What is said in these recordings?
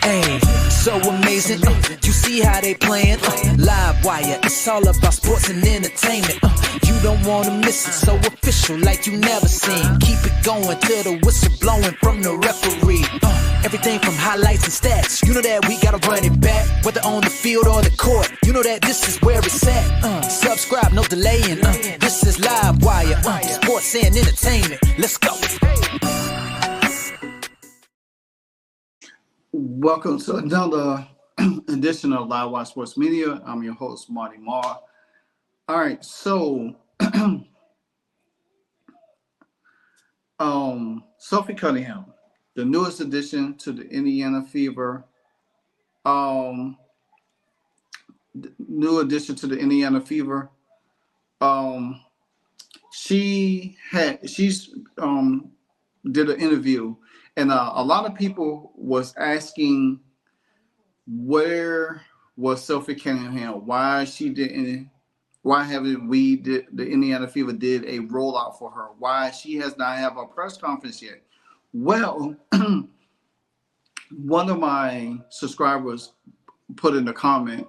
Hey, so amazing. You see how they playing? Live wire, it's all about sports and entertainment. You don't wanna miss it, so official like you never seen. Keep it going till the whistle blowing from the referee. Everything from highlights and stats. You know that we gotta run it back, whether on the field or the court. You know that this is where it's at. Subscribe, no delaying. This is Live Wire, sports and entertainment. Let's go. Welcome to another edition of Live Wire Sports Media. I'm your host, Marty Marr. All right, so Sophie Cunningham, the newest addition to the Indiana Fever. New addition to the Indiana Fever. She's did an interview, and a lot of people was asking, where was Sophie Cunningham? Why haven't the Indiana Fever did a rollout for her? Why she has not have a press conference yet? Well, one of my subscribers put in a comment,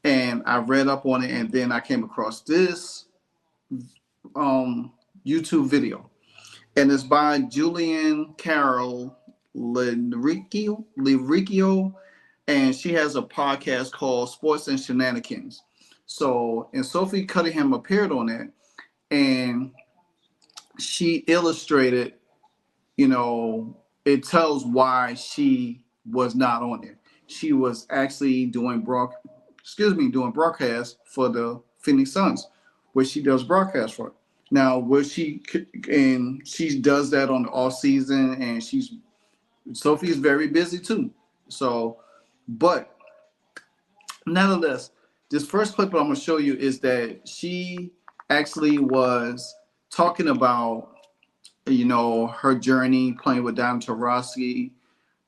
and I read up on it, and then I came across this YouTube video, and it's by Julian Carol Liricchio, and she has a podcast called Sports and Shenanigans. So, and Sophie Cunningham appeared on it, and she illustrated, it tells why she was not on there. She was actually doing broadcast for the Phoenix Suns, where she does broadcast for. Now, she does that on the off season, and Sophie is very busy too. So, but nonetheless, this first clip I'm going to show you is that she actually was talking about, her journey playing with Diamond Taurasi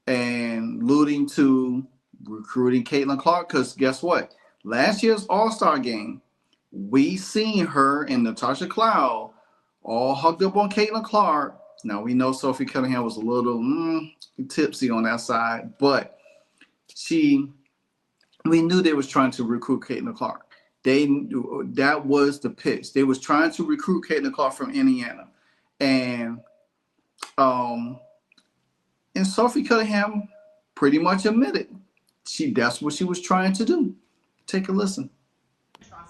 and alluding to recruiting Caitlin Clark. Because guess what? Last year's All-Star game, we seen her and Natasha Cloud all hugged up on Caitlin Clark. Now, we know Sophie Cunningham was a little tipsy on that side, but we knew they was trying to recruit Caitlin Clark. That was the pitch. They was trying to recruit Caitlin Clark from Indiana. And Sophie Cunningham pretty much admitted that's what she was trying to do. Take a listen.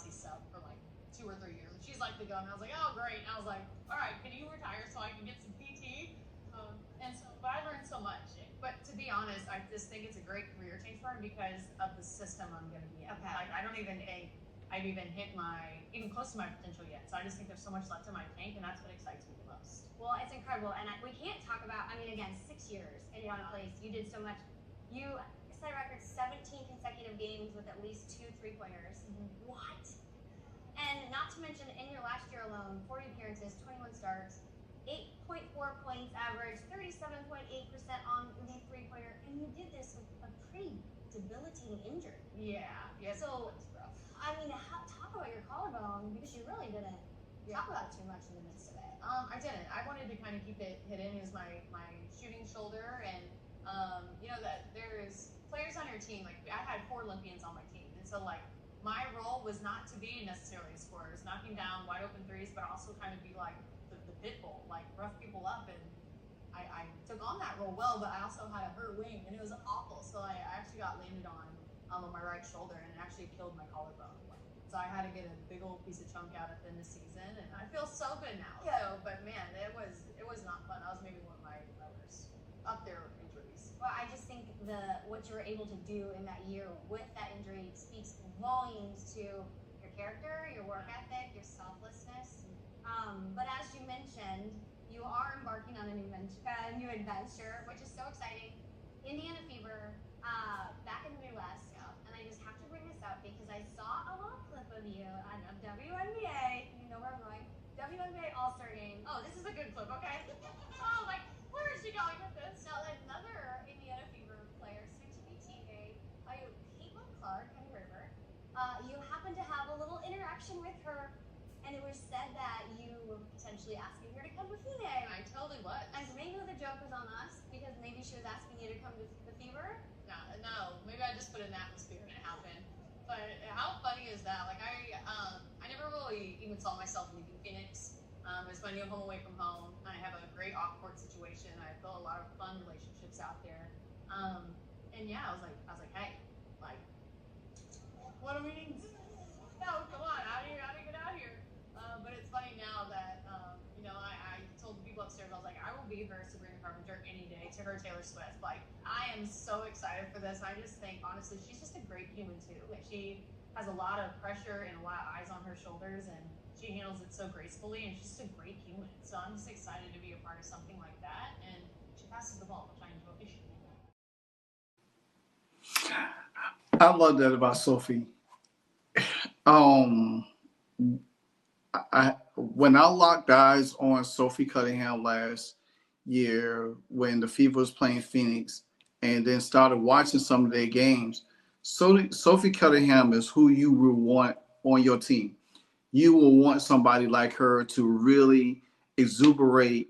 Sub for like 2 or 3 years. She's like the gun. I was like, oh great. And I was like, all right, can you retire so I can get some PT? But I learned so much. But to be honest, I just think it's a great career change for her because of the system I'm going to be in. Okay. Like, I don't even think I've even hit even close to my potential yet. So I just think there's so much left in my tank, and that's what excites me the most. Well, it's incredible, and we can't talk about. Again, 6 years in one place. You did so much. You set a record 17 consecutive games with at least 2 3-pointers. What? And not to mention, in your last year alone, 40 appearances, 21 starts, 8.4 points average, 37.8% on the 3-pointer, and you did this with a pretty debilitating injury. Yeah. So, talk about your collarbone, because you really didn't talk about it too much in the midst of it. I didn't. I wanted to kind of keep it hidden. It was my shooting shoulder, and that there's players on your team. Like, I had 4 Olympians on my team, and so like my role was not to be necessarily a scorer, it's knocking down wide open threes, but also kind of be like the pit bull, like rough people up. And I took on that role well, but I also had a hurt wing, and it was awful. So I actually got landed on my right shoulder, and it actually killed my collarbone. So I had to get a big old piece of chunk out at the end of the season, and I feel so good now. Yeah. So, but man, it was not fun. That was maybe one of my worst up there injuries. Well, I just think what you were able to do in that year with that injury speaks volumes to your character, your work ethic, your selflessness. But as you mentioned, you are embarking on a new adventure, which is so exciting. Indiana Fever, back in the Midwest, and I just have to bring this up because I saw a little clip of you on a WNBA. You know where I'm going. WNBA All-Star Game. Oh, this is a good clip. Okay. Oh, like, where is she going with this? So another Indiana Fever player, soon to be teammate, Caitlin Clark. Have you heard of her? You happen to have a little interaction with her, and it was said that you were potentially asking her to come to Fever. I totally was. And maybe the joke was on us because maybe she was asking you to come to the Fever. No, as that. Like I never really even saw myself leaving Phoenix. It's my new home away from home. I have a great off-court situation. I built a lot of fun relationships out there. And yeah, I was like, hey, like, what do we need? No, come on, how do you get out here? But it's funny now that I told the people upstairs, I was like, I will be her Sabrina Carpenter any day to her Taylor Swift. Like, I am so excited for this. I just think honestly, she's just a great human too. Like, she has a lot of pressure and a lot of eyes on her shoulders, and she handles it so gracefully, and she's just a great human. So I'm just excited to be a part of something like that. And she passes the ball, which I enjoy. I love that about Sophie. Um, when I locked eyes on Sophie Cunningham last year when the Fever was playing Phoenix, and then started watching some of their games, Sophie Cunningham is who you will want on your team. You will want somebody like her to really exuberate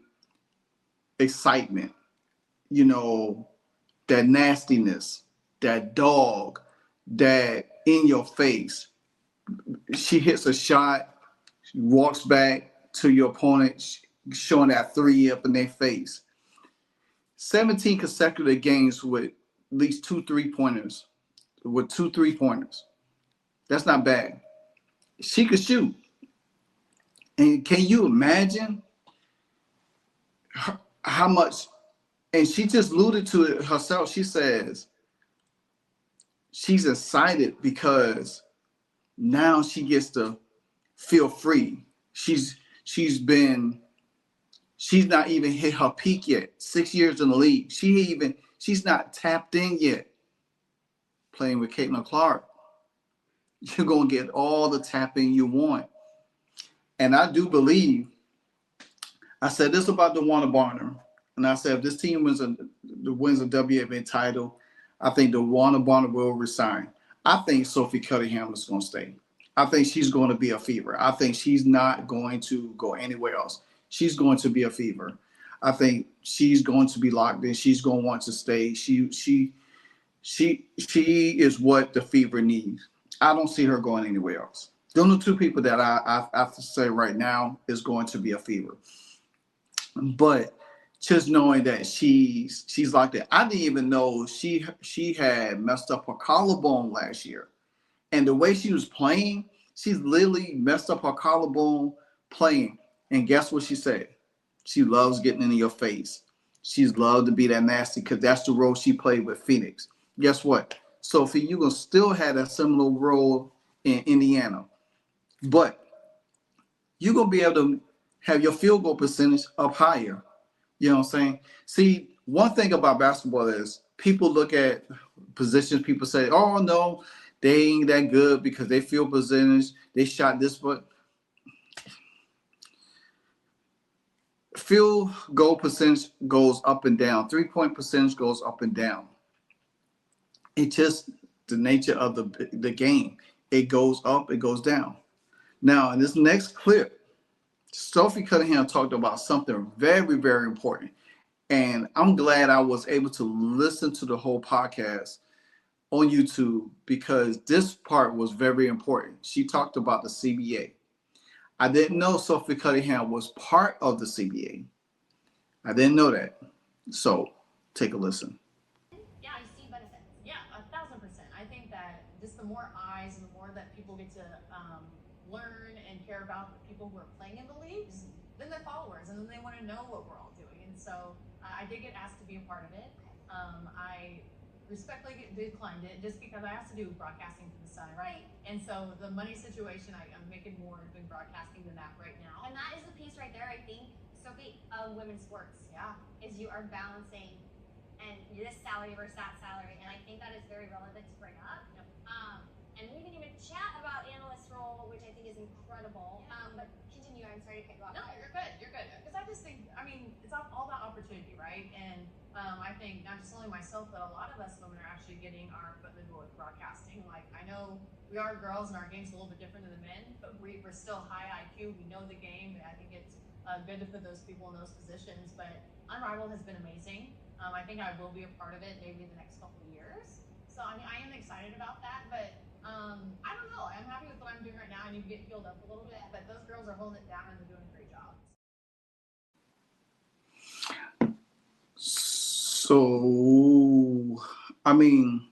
excitement, that nastiness, that dog, that in your face. She hits a shot, she walks back to your opponent, showing that three up in their face. 17 consecutive games with at least two 3-pointers, with two 3-pointers. That's not bad. She could shoot. And can you imagine how much? And she just alluded to it herself. She says she's excited because now she gets to feel free. She's not even hit her peak yet. 6 years in the league. She's not tapped in yet. Playing with Caitlin Clark, you're gonna get all the tapping you want. And I do believe, I said this about DeWanna Barner, and I said if this team wins a WNBA title, I think DeWanna Barner will resign. I think Sophie Cunningham is gonna stay. I think she's going to be a Fever. I think she's not going to go anywhere else. She's going to be a Fever. I think she's going to be locked in. She's going to want to stay. She is what the Fever needs. I don't see her going anywhere else. Those are the two people that I have to say right now is going to be a Fever. But just knowing that she's like that, I didn't even know she had messed up her collarbone last year. And the way she was playing, she's literally messed up her collarbone playing. And guess what she said? She loves getting in your face. She's loved to be that nasty because that's the role she played with Phoenix. Guess what? Sophie, you're going to still have that similar role in Indiana. But you're going to be able to have your field goal percentage up higher. You know what I'm saying? See, one thing about basketball is people look at positions, people say, oh, no, they ain't that good because they field percentage, they shot this, but field goal percentage goes up and down. 3-point percentage goes up and down. It's just the nature of the game. It goes up, it goes down. Now, in this next clip, Sophie Cunningham talked about something very, very important. And I'm glad I was able to listen to the whole podcast on YouTube because this part was very important. She talked about the CBA. I didn't know Sophie Cunningham was part of the CBA. I didn't know that. So take a listen. Yeah, I see benefits. Yeah, 1,000%. I think that just the more eyes and the more that people get to learn and care about the people who are playing in the leagues, then they're followers, and then they want to know what we're all doing. And so I did get asked to be a part of it. I respectfully declined it just because I have to do broadcasting for the Sun, right? And so the money situation, I'm making more doing broadcasting than that right now. And that is the piece right there, I think, Sophie, of women's sports. Yeah. Is you are balancing and this salary versus that salary. And I think that is very relevant to bring up. Yep. And we didn't even chat about analyst role, which I think is incredible. Yeah. But continue, I'm sorry to cut you off. No, you're good. You're good. Because I just think, it's all about opportunity, right? And I think not just only myself, but a lot of us women are actually getting our foot in the door with broadcasting. Like, I know we are girls and our game's a little bit different than the men, but we're still high IQ. We know the game, and I think it's good to put those people in those positions. But Unrivaled has been amazing. I think I will be a part of it maybe in the next couple of years. So I am excited about that. But I don't know. I'm happy with what I'm doing right now. I need to get healed up a little bit, but those girls are holding it down and they're doing a great job. So, I mean,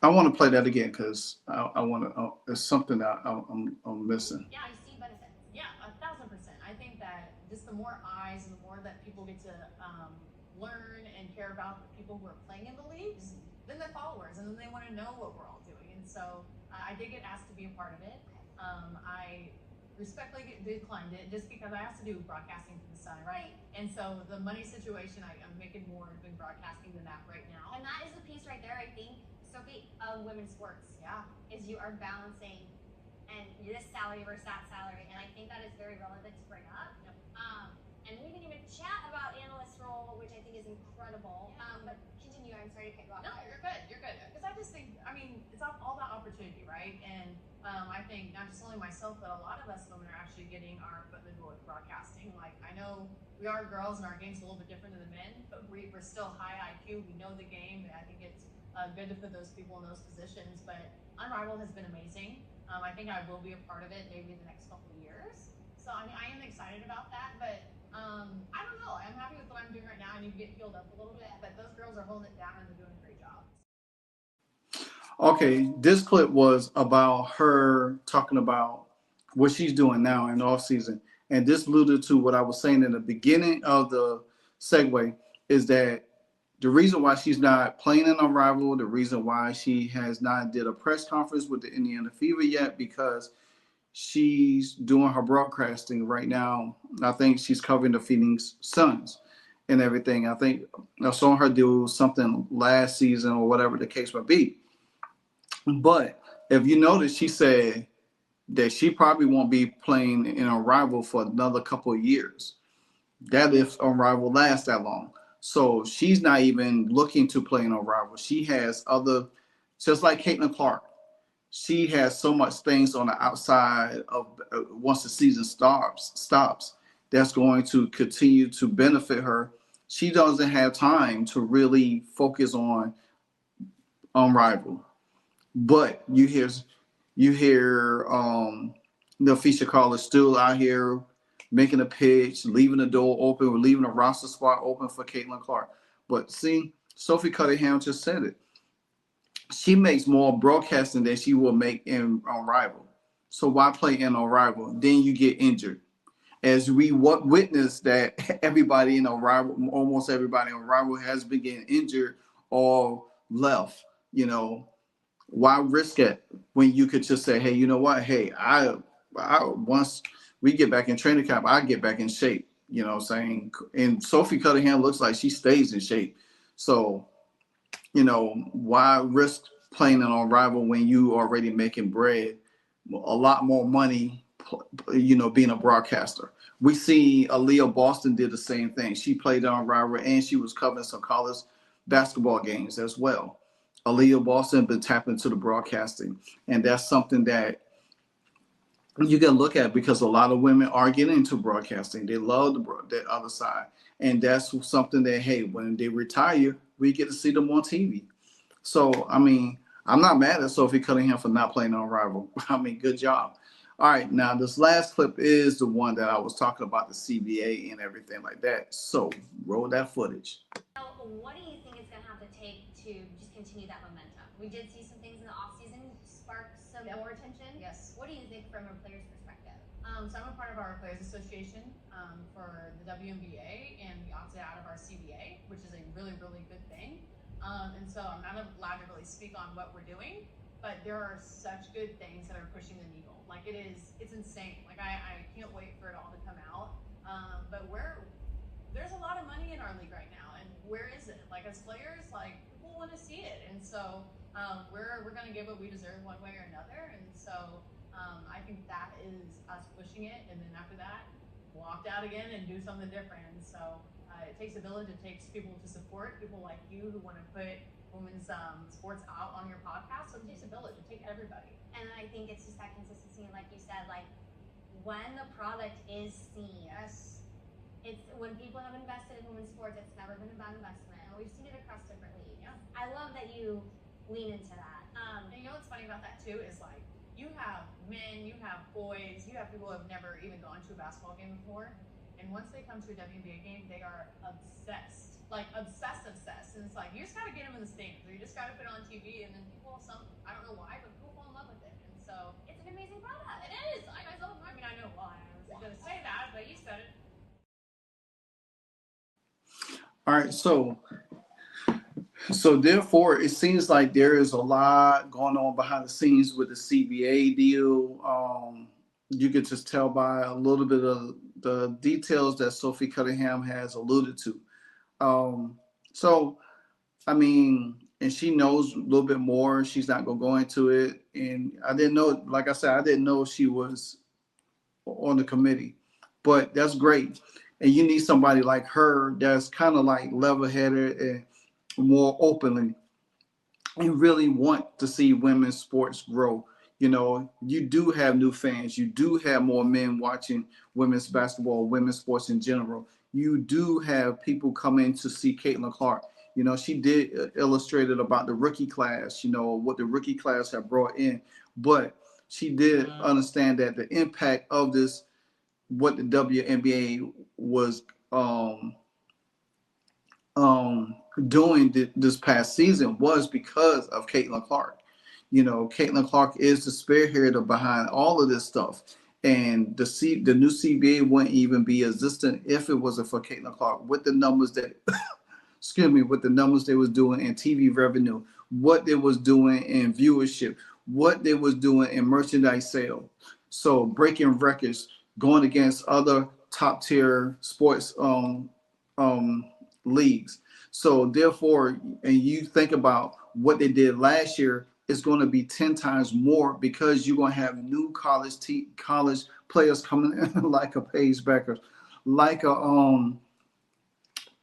I want to play that again because I want to. It's something that I'm missing. Yeah, I see benefits. Yeah, 1,000%. I think that just the more eyes and the more that people get to learn and care about the people who are playing in the leagues, then they're followers, and then they want to know what we're all doing. And so I did get asked to be a part of it. I respectfully declined it just because I have to do broadcasting for the Sun, right? And so the money situation, I'm making more doing broadcasting than that right now. And that is the piece right there, I think, Sophie, of women's sports. Yeah. Is you are balancing and this salary versus that salary. And I think that is very relevant to bring up. Yep. And we didn't even chat about analyst role, which I think is incredible. Yeah. But continue. I'm sorry to cut you off. No, you're good. You're good. Because I just think, I mean, it's all about opportunity, right? And I think not just only myself, but a lot of us women are actually getting our foot in the door with broadcasting. Like, I know we are girls and our game's a little bit different than the men, but we're still high IQ. We know the game, and I think it's good to put those people in those positions. But Unrivaled has been amazing. I think I will be a part of it maybe in the next couple of years. So I mean, I am excited about that, but I don't know. I'm happy with what I'm doing right now. I need to get healed up a little bit, but those girls are holding it down and they're doing a great job. Okay, this clip was about her talking about what she's doing now in off season, and this alluded to what I was saying in the beginning of the segue. Is that the reason why she's not playing in Unrivaled, the reason why she has not did a press conference with the Indiana Fever yet, because she's doing her broadcasting right now. I think she's covering the Phoenix Suns and everything. I think I saw her do something last season or whatever the case might be. But if you notice, she said that she probably won't be playing in Unrivaled for another couple of years. That if Unrivaled lasts that long. So she's not even looking to play in Unrivaled. She has other, just like Caitlin Clark. She has so much things on the outside of once the season stops, that's going to continue to benefit her. She doesn't have time to really focus on Unrivaled. But you hear the feature caller still out here making a pitch, leaving the door open, or leaving a roster spot open for Caitlin Clark. But see, Sophie Cunningham just said it. She makes more broadcasting than she will make in Unrivaled. So why play in Unrivaled? Then you get injured. As we witnessed that everybody in Unrivaled, almost everybody in Unrivaled has been getting injured or left. You know, why risk it when you could just say, hey, you know what? Hey, I once we get back in training camp, I get back in shape. You know what I'm saying? And Sophie Cunningham looks like she stays in shape. So, you know, why risk playing it on rival when you already making bread, a lot more money, you know, being a broadcaster. We see Aaliyah Boston did the same thing. She played on rival and she was covering some college basketball games as well. Aaliyah Boston been tapping into the broadcasting, and that's something that you can look at because a lot of women are getting into broadcasting. They love that other side, and that's something that, hey, when they retire, we get to see them on TV. So I mean, I'm not mad at Sophie Cunningham for not playing on Rival. I mean, good job. All right, now this last clip is the one that I was talking about, the CBA and everything like that. So roll that footage. So what do you think it's going to have to take to just continue that momentum? We did see some things in the offseason spark some more attention. Yes. What do you think from a player's perspective? So I'm a part of our Players Association for the WNBA, and we opted out of our CBA, which is a really, really good thing. And so I'm not allowed to really speak on what we're doing, but there are such good things that are pushing the needle. Like it's insane. Like I can't wait for it all to come out. But there's a lot of money in our league right now, and where is it? Like as players, like people want to see it, and so we're gonna give what we deserve one way or another. And so I think that is us pushing it, and then after that, we'll opt out again and do something different. And so it takes a village. It takes people to support people like you who want to put women's sports out on your podcast. So it takes a village. It takes everybody. And I think it's just that consistency, and like you said, like when the product is seen. Yes. It's when people have invested in women's sports, it's never been a bad investment. And we've seen it across different leagues. Yeah. I love that you lean into that. And you know what's funny about that too is like you have men, you have boys, you have people who have never even gone to a basketball game before, and once they come to a WNBA game, they are obsessed, like obsessed. And it's like you just gotta get them in the stands, or you just gotta put it on TV, and then people, I don't know why, but people fall in love with it, and so It's an amazing product. it is. I mean, I know why. I was gonna say that, but you said it. All right, so therefore, it seems like there is a lot going on behind the scenes with the CBA deal. You could just tell by a little bit of the details that Sophie Cunningham has alluded to. So, I mean, and she knows a little bit more. She's not going to go into it. And I didn't know, like I said, I didn't know she was on the committee, but that's great. And you need somebody like her that's kind of like level-headed and more openly and really want to see women's sports grow. You know, you do have new fans. You do have more men watching women's basketball, women's sports in general. You do have people coming to see Caitlin Clark. You know, she did illustrated about the rookie class, you know, what the rookie class have brought in. But she did understand that the impact of this, what the WNBA was doing this past season was because of Caitlin Clark. You know, Caitlin Clark is the spearhead behind all of this stuff. And the new CBA wouldn't even be existent if it wasn't for Caitlin Clark with the numbers that with the numbers they was doing in TV revenue, what they was doing in viewership, what they was doing in merchandise sale. So breaking records, going against other top tier sports leagues. So therefore, and you think about what they did last year, it's going to be 10 times more because you're going to have new college players coming in like a Paige Becker, like a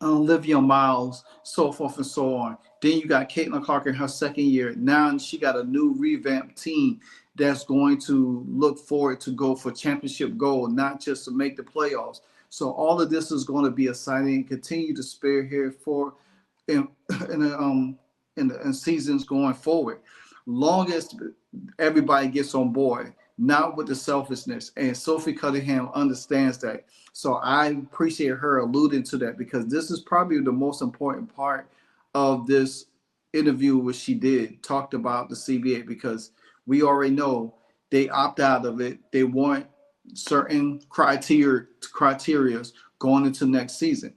Olivia Miles, so forth and so on. Then you got Caitlin Clark in her second year. Now she got a new revamped team that's going to look forward to go for championship gold, not just to make the playoffs. So all of this is going to be exciting and continue to spearhead for in seasons going forward. Long as everybody gets on board, not with the selfishness. And Sophie Cunningham understands that. So I appreciate her alluding to that because this is probably the most important part of this interview which she did, talked about the CBA, because we already know they opt out of it. They want certain criteria going into next season.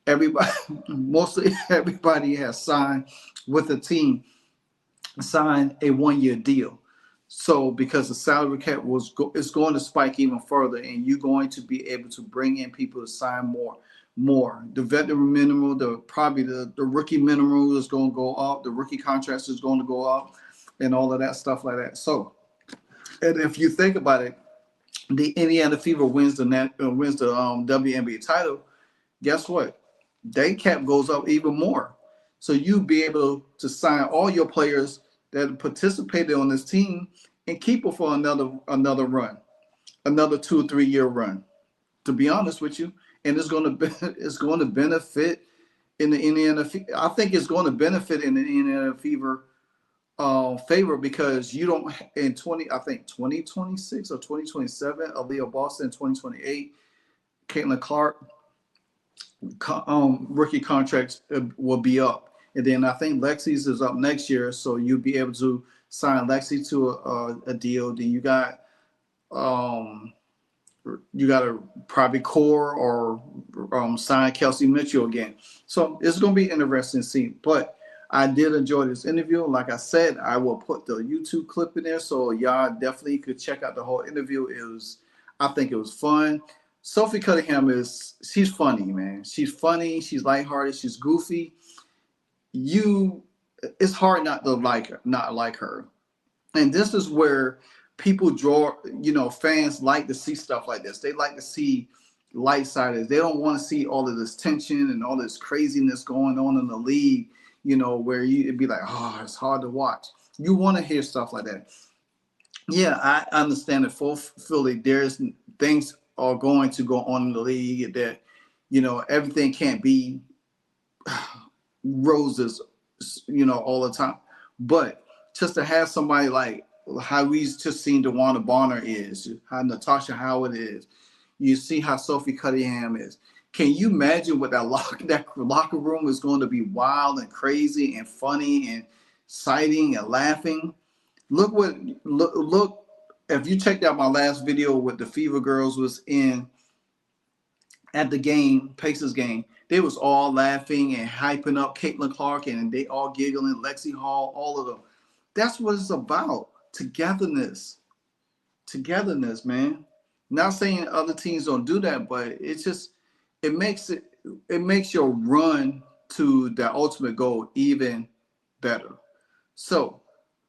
Everybody, mostly everybody has signed with a team, signed a 1-year deal. So because the salary cap is going to spike even further, and you're going to be able to bring in people to sign more. The veteran minimum, the rookie minimum is going to go up. The rookie contracts is going to go up, and all of that stuff like that. So, and if you think about it, the Indiana Fever wins the WNBA title. Guess what? Their cap goes up even more. So you'll be able to sign all your players that participated on this team and keep it for another run, another 2 or 3 year run. To be honest with you, and it's going to benefit in the Indiana. I think it's going to benefit in the Indiana Fever favor because you don't in 2026 or 2027, Aaliyah Boston 2028, Caitlin Clark rookie contracts will be up. And then I think Lexi's is up next year, so you'll be able to sign Lexi to a deal. Then you got to probably core or sign Kelsey Mitchell again. So it's going to be interesting to see. But I did enjoy this interview. Like I said, I will put the YouTube clip in there, so y'all definitely could check out the whole interview. I think it was fun. Sophie Cunningham she's funny, man. She's funny. She's lighthearted. She's goofy. It's hard not to like her. And this is where people fans like to see stuff like this. They like to see light-sided. They don't want to see all of this tension and all this craziness going on in the league, where it'd be like, oh, it's hard to watch. You want to hear stuff like that. Yeah, I understand that fully there's things are going to go on in the league that, everything can't be roses, all the time. But just to have somebody like how we just seen DeWanna Bonner is, how Natasha Howard is, you see how Sophie Cunningham is. Can you imagine what that locker room is going to be wild and crazy and funny and exciting and laughing? Look if you checked out my last video with the Fever Girls was in at the game, Pacers game, they was all laughing and hyping up Caitlin Clark and they all giggling, Lexi Hall, all of them. That's what it's about. Togetherness, man. Not saying other teams don't do that, but it's just, it makes your run to that ultimate goal even better. So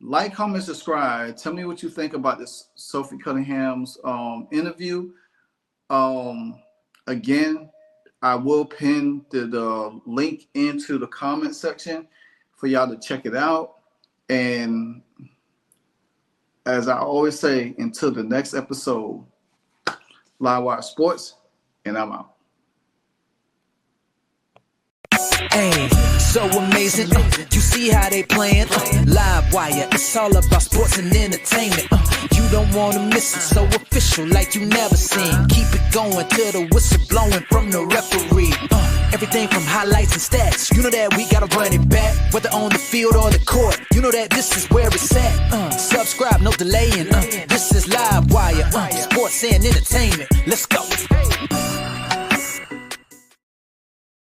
like, comment, subscribe. Tell me what you think about this Sophie Cunningham's interview. Again, I will pin the link into the comment section for y'all to check it out. And as I always say, until the next episode, Live Wire Sports, and I'm out. Hey, so amazing. You see how they playing. Live Wire, it's all about sports and entertainment. You don't want to miss it, so official like you never seen. Keep it going till the whistle blowing from the referee. Everything from highlights and stats. You know that we gotta run it back, whether on the field or the court. You know that this is where it's at. Subscribe, no delaying. This is Live Wire, sports and entertainment. Let's go.